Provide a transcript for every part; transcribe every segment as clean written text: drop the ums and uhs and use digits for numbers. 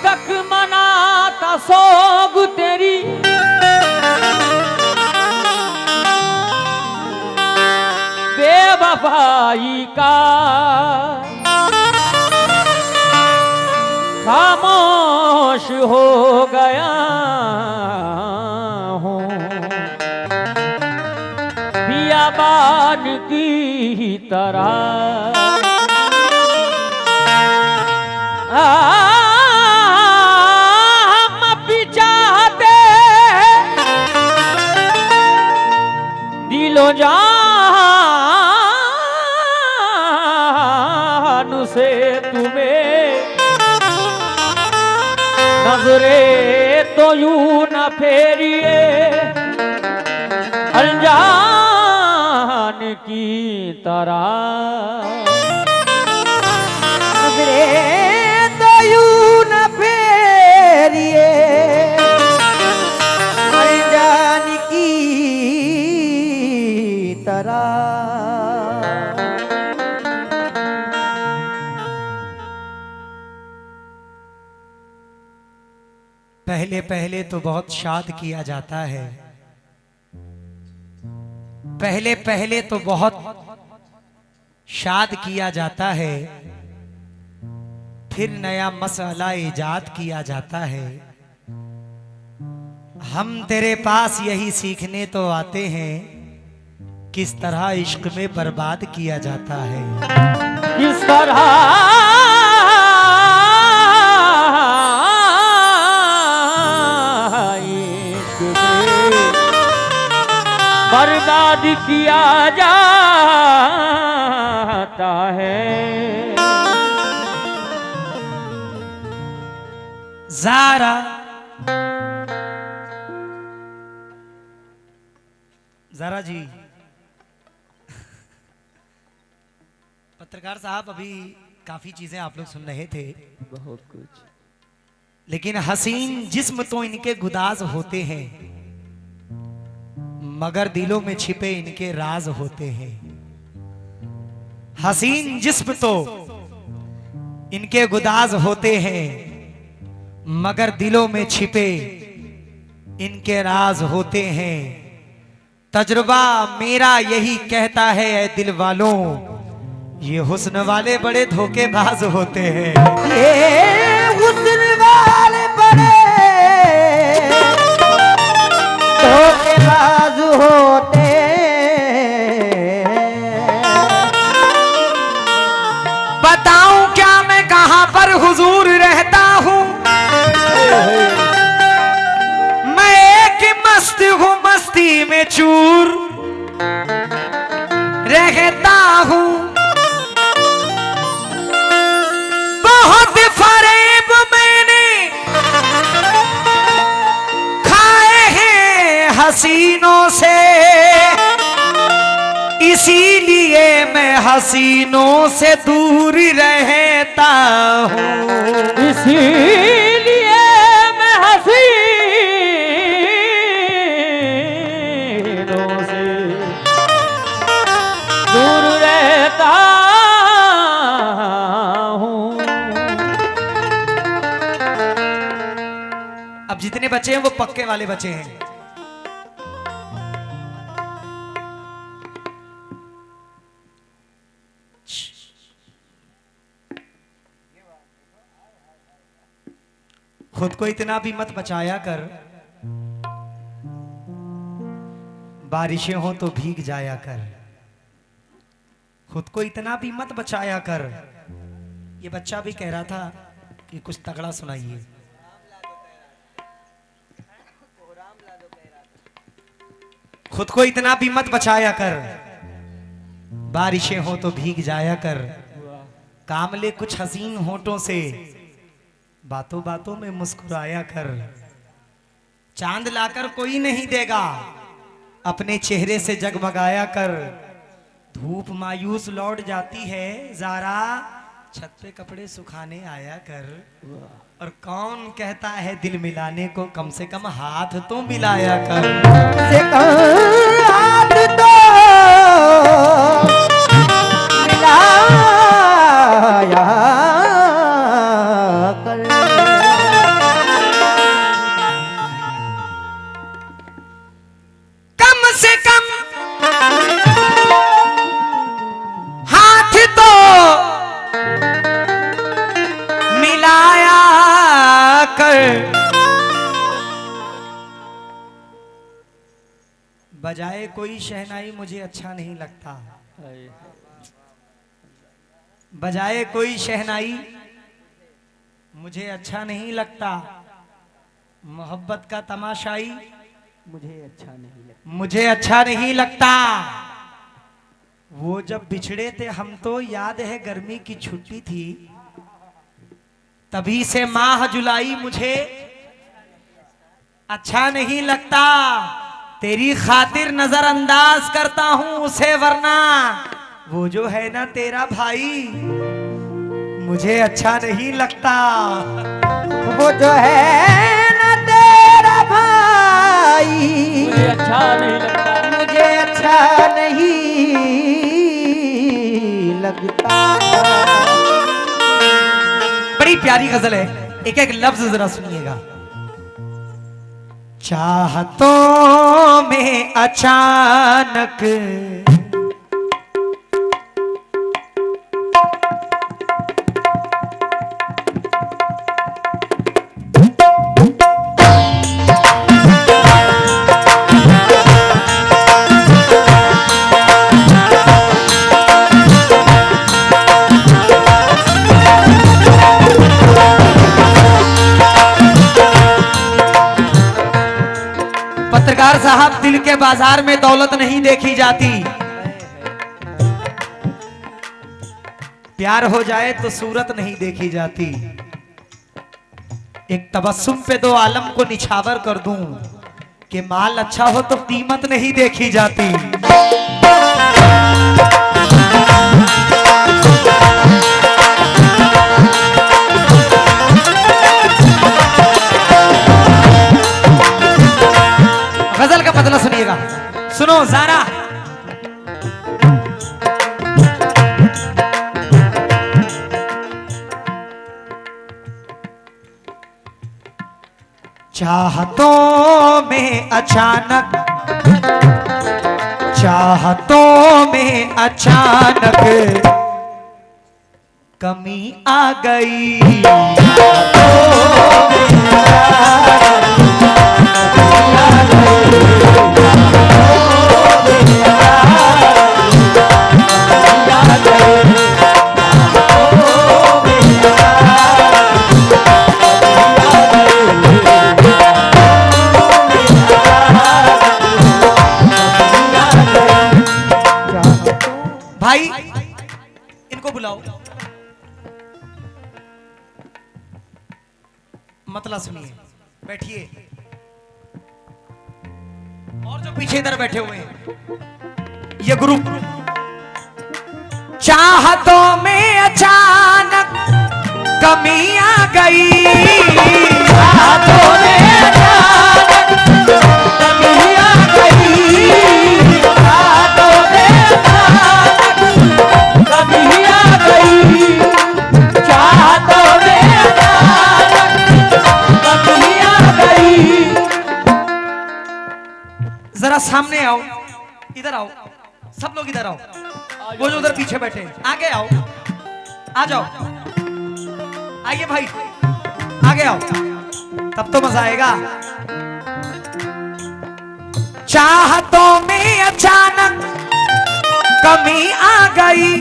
तक मनाता सोग तेरी बेवफाई का खामोश हो गया हूँ बियाबान की तरह हम भी चाहते दिलो जान से तुम्हें नजरे तो यूं न फेरिए अनजान की तरह नजरे तो यूं न फेरिए अनजान की तरह। पहले पहले तो बहुत शाद किया जाता है, पहले पहले तो बहुत शाद किया जाता है, फिर नया मसला इजाद किया जाता है। हम तेरे पास यही सीखने तो आते हैं किस तरह इश्क में बर्बाद किया जाता है। किस तरह बर्बाद किया जाता है। ज़ारा ज़ारा जी, पत्रकार साहब अभी काफी चीजें आप लोग सुन रहे थे, बहुत कुछ, लेकिन हसीन जिस्म तो इनके गुदाज होते हैं मगर दिलों में छिपे इनके राज होते हैं। हसीन जिस्म तो इनके गुदाज होते हैं मगर दिलों में छिपे इनके राज होते हैं। तजुर्बा मेरा यही कहता है ऐ दिल वालों, ये हुस्न वाले बड़े धोखेबाज होते हैं। ये हुस्न वाले बड़े धोखेबाज होते। बताऊं क्या मैं कहां पर हुजूर रहता हूं, मैं एक मस्त हूं मस्ती में चूर रहता हूं। बहुत फरेब मैंने खाए हैं हसीनों से, इसीलिए मैं हसीनों से दूर रहता हूँ। इसीलिए मैं हसीनों से दूर रहता हूँ। अब जितने बच्चे हैं वो पक्के वाले बच्चे हैं। खुद को इतना भी मत बचाया कर, बारिशें हो तो भीग जाया कर। खुद को इतना भी मत बचाया कर। ये बच्चा भी कह रहा था कि कुछ तगड़ा सुनाइए। खुद को इतना भी मत बचाया कर, बारिशें हो तो भीग जाया कर। काम ले कुछ हसीन होठों से, बातों बातों में मुस्कुराया कर। चांद लाकर कोई नहीं देगा, अपने चेहरे से जगमगाया कर। धूप मायूस लौट जाती है, ज़ारा छत पे कपड़े सुखाने आया कर। और कौन कहता है दिल मिलाने को, कम से कम हाथ तो मिलाया कर। से हाथ तो मिलाया कर। बजाए कोई शहनाई मुझे अच्छा नहीं लगता, बजाए कोई शहनाई मुझे अच्छा नहीं लगता, मोहब्बत का तमाशाई मुझे अच्छा नहीं लगता। वो जब बिछड़े थे हम तो याद है गर्मी की छुट्टी थी, तभी से माह जुलाई मुझे अच्छा नहीं लगता। तेरी खातिर नजरअंदाज करता हूं उसे, वरना वो जो है ना तेरा भाई मुझे अच्छा नहीं लगता। वो जो है ना तेरा भाई मुझे अच्छा नहीं लगता, मुझे अच्छा नहीं लगता। बड़ी प्यारी गजल है, एक एक लफ्ज जरा सुनिएगा। चाहतों में अचानक पत्रकार साहब, दिल के बाजार में दौलत नहीं देखी जाती, प्यार हो जाए तो सूरत नहीं देखी जाती। एक तबस्सुम पे दो आलम को निछावर कर दूं कि माल अच्छा हो तो कीमत नहीं देखी जाती। गजल का मतलब सुनिएगा, सुनो ज़ारा। चाहतों में अचानक, चाहतों में अचानक कमी आ गई। भाई इनको बुलाओ, मतलब सुनिए, बैठिए। और जो पीछे इधर बैठे हुए हैं ये ग्रुप। चाहतों में अचानक कमी आ गई, चाहतों में अचानक कमी आ गई, चाहतों में अचानक कमी आ गई, चाहतों में अचानक कमी आ गई। जरा सामने आओ, इधर आओ, सब लोग इधर आओ, वो जो उधर पीछे बैठे आगे आओ, आ जाओ, आइए भाई आगे आओ, तब तो मजा आएगा। चाहतों में अचानक कमी आ गई,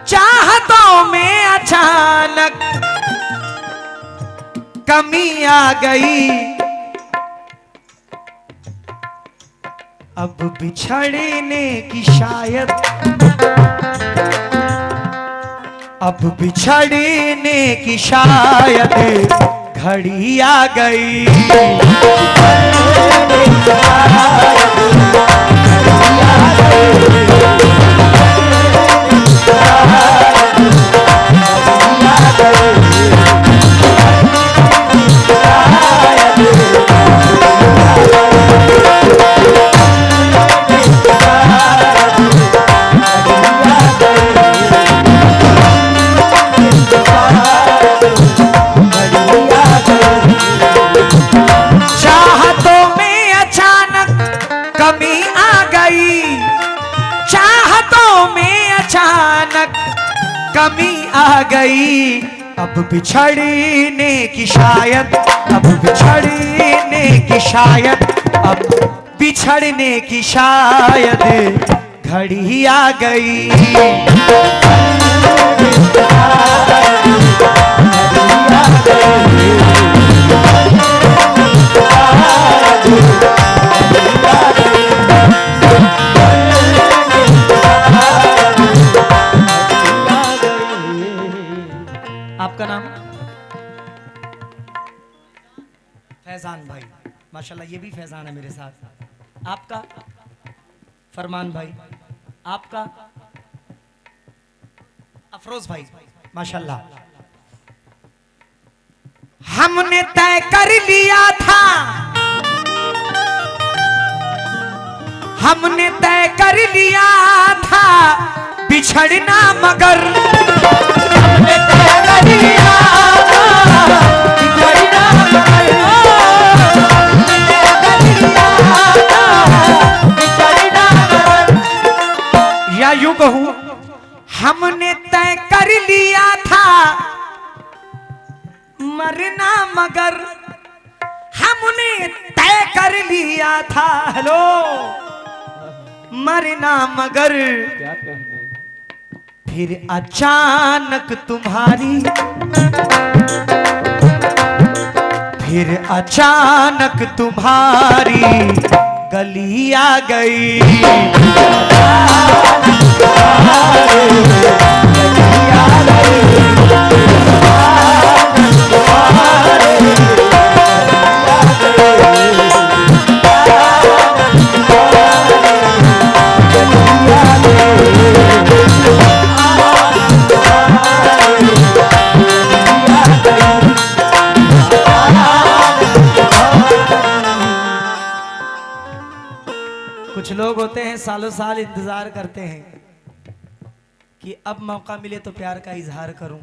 चाहतों में अचानक कमी आ गई, अब बिछड़ने की शायद, अब बिछड़ने की शायद घड़ी आ गई। कमी आ गई, अब बिछड़ने की शायद, अब बिछड़ने की शायद, अब बिछड़ने की शायद घड़ी आ गई। आपका नाम? फैजान भाई, माशाल्लाह ये भी फैजान है मेरे साथ। आपका? फरमान भाई। आपका? अफरोज भाई, माशाल्लाह। हमने तय कर लिया था, हमने तय कर लिया था बिछड़ना, मगर हमने तय कर लिया था बिछड़ना, मगर या यूं कहूं, हमने तय कर लिया था मरना, मगर हमने तय कर लिया था, हेलो, मरना, मगर क्या कहने। फिर अचानक तुम्हारी, फिर अचानक तुम्हारी गली आ गई। कुछ लोग होते हैं सालों साल इंतजार करते हैं कि अब मौका मिले तो प्यार का इजहार करूं,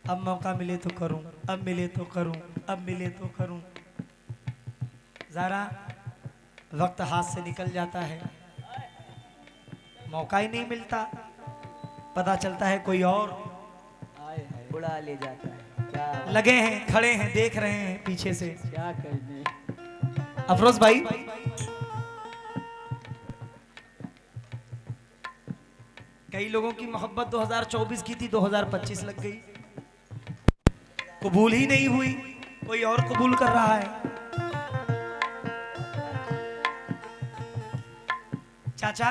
अब मौका मिले तो करूं, अब मिले तो करूं, अब मिले तो करूं। जरा वक्त हाथ से निकल जाता है, मौका ही नहीं मिलता, पता चलता है कोई और बुला ले जाता है। क्या लगे हैं, खड़े हैं, देख रहे हैं पीछे से। क्या कहने। अफरोज भाई, कई लोगों की मोहब्बत 2024 की थी, 2025 लग गई, कबूल ही नहीं हुई, कोई और कबूल कर रहा है। चाचा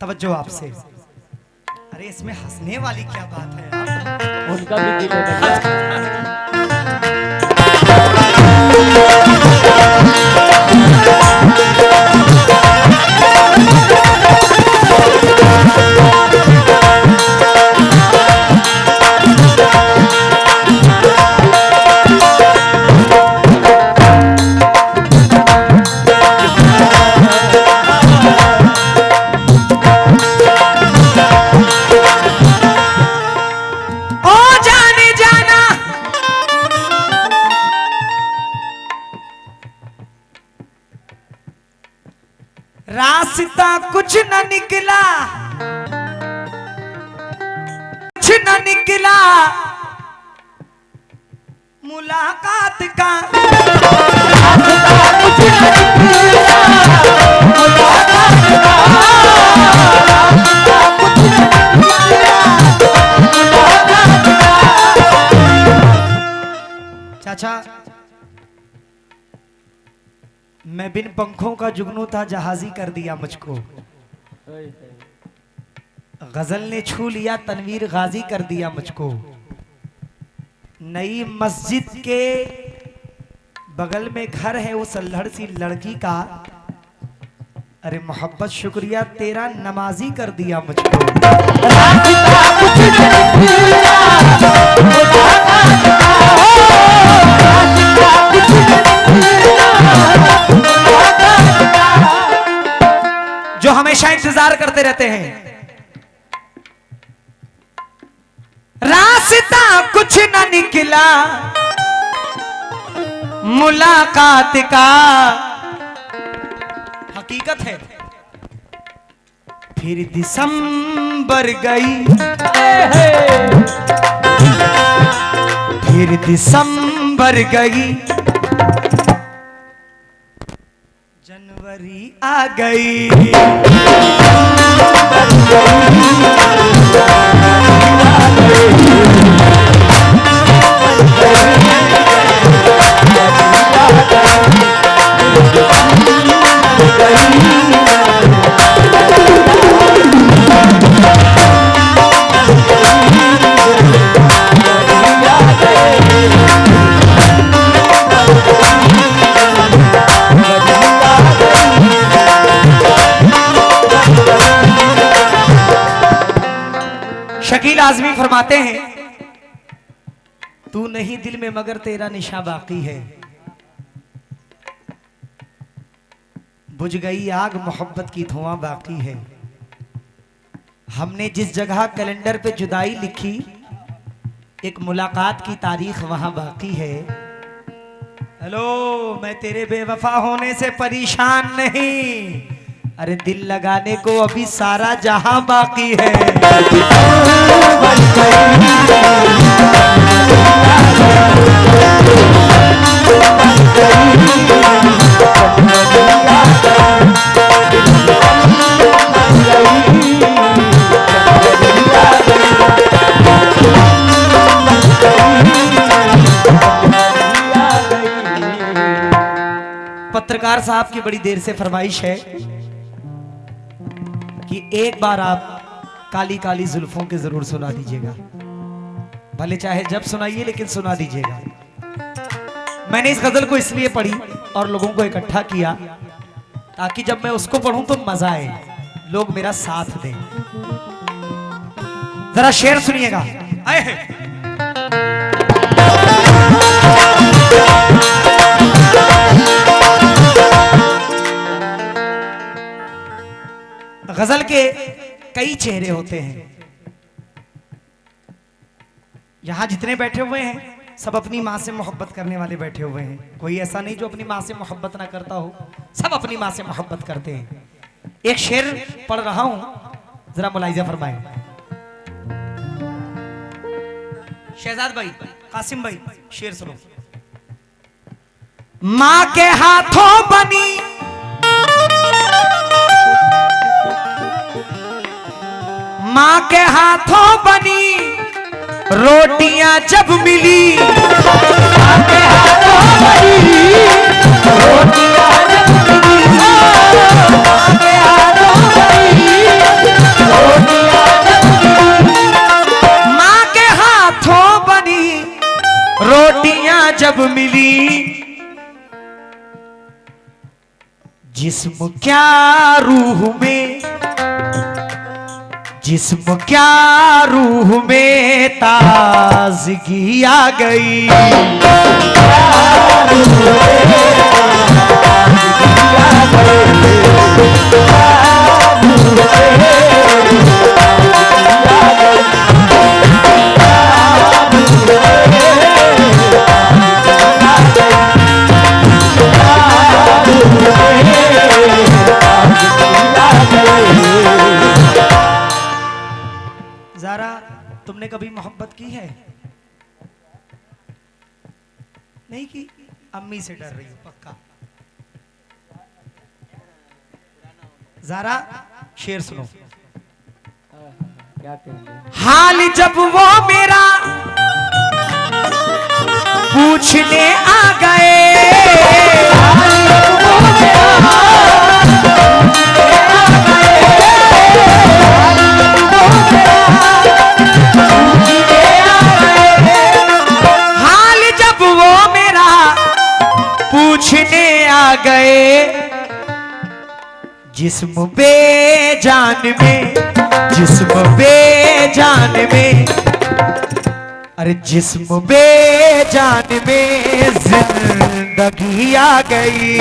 तवज्जो आपसे। अरे इसमें हंसने वाली क्या बात है? उनका भी दिल है। रास्ता कुछ न निकला, कुछ न निकला मुलाकात का, रास्ता कुछ न निकला मुलाकात का, रास्ता कुछ न निकला मुलाकात का। चाचा मैं बिन पंखों का जुगनू था, जहाजी कर दिया मुझको, गजल ने छू लिया, तनवीर गाजी कर दिया मुझको। नई मस्जिद के बगल में घर है उस अल्हड़ सी लड़की का, अरे मोहब्बत शुक्रिया तेरा, नमाजी कर दिया मुझको। जो हमेशा इंतजार करते रहते हैं, रास्ता कुछ न निकला मुलाकात का, हकीकत है। फिर दिसंबर गई, फिर दिसंबर गई, परी आ गई। शकील आजमी फरमाते हैं, तू नहीं दिल में मगर तेरा निशा बाकी है। बुझ गई आग मोहब्बत की धुआं बाकी है। हमने जिस जगह कैलेंडर पे जुदाई लिखी, एक मुलाकात की तारीख वहां बाकी है। हेलो, मैं तेरे बेवफा होने से परेशान नहीं, अरे दिल लगाने को अभी सारा जहां बाकी है। पत्रकार साहब की बड़ी देर से फरमाइश है कि एक बार आप काली काली जुल्फों के जरूर सुना दीजिएगा, भले चाहे जब सुनाइए लेकिन सुना दीजिएगा। मैंने इस गजल को इसलिए पढ़ी और लोगों को इकट्ठा किया ताकि जब मैं उसको पढ़ूं तो मजा आए, लोग मेरा साथ दें। जरा शेर सुनिएगा। आए गजल के कई चेहरे होते हैं। यहां जितने बैठे हुए हैं सब अपनी मां से मोहब्बत करने वाले बैठे हुए हैं। कोई ऐसा नहीं जो अपनी मां से मोहब्बत ना करता हो, सब अपनी मां से मोहब्बत करते हैं। एक शेर पढ़ रहा हूं, जरा मुलाहिजा फरमाएं। शहजाद भाई, कासिम भाई, शेर सुनो। मां के हाथों बनी मां के हाथों बनी रोटियां जब मिली, मां के हाथों बनी रोटियां जब मिली, मां के हाथों बनी रोटियां जब मिली, मां के हाथों बनी रोटियां जब मिली, जिस्म क्या रूह में, जिस्म क्या रूह में ताजगी आ गई। ज़ारा, तुमने कभी मोहब्बत की है? नहीं की? अम्मी से डर रही हो पक्का। ज़ारा, शेर सुनो। हाल जब वो मेरा पूछने आ गए, पूछने आ गए, जिस्म बेजान में, जिस्म बेजान में, अरे जिस्म बेजान में जिंदगी आ गई।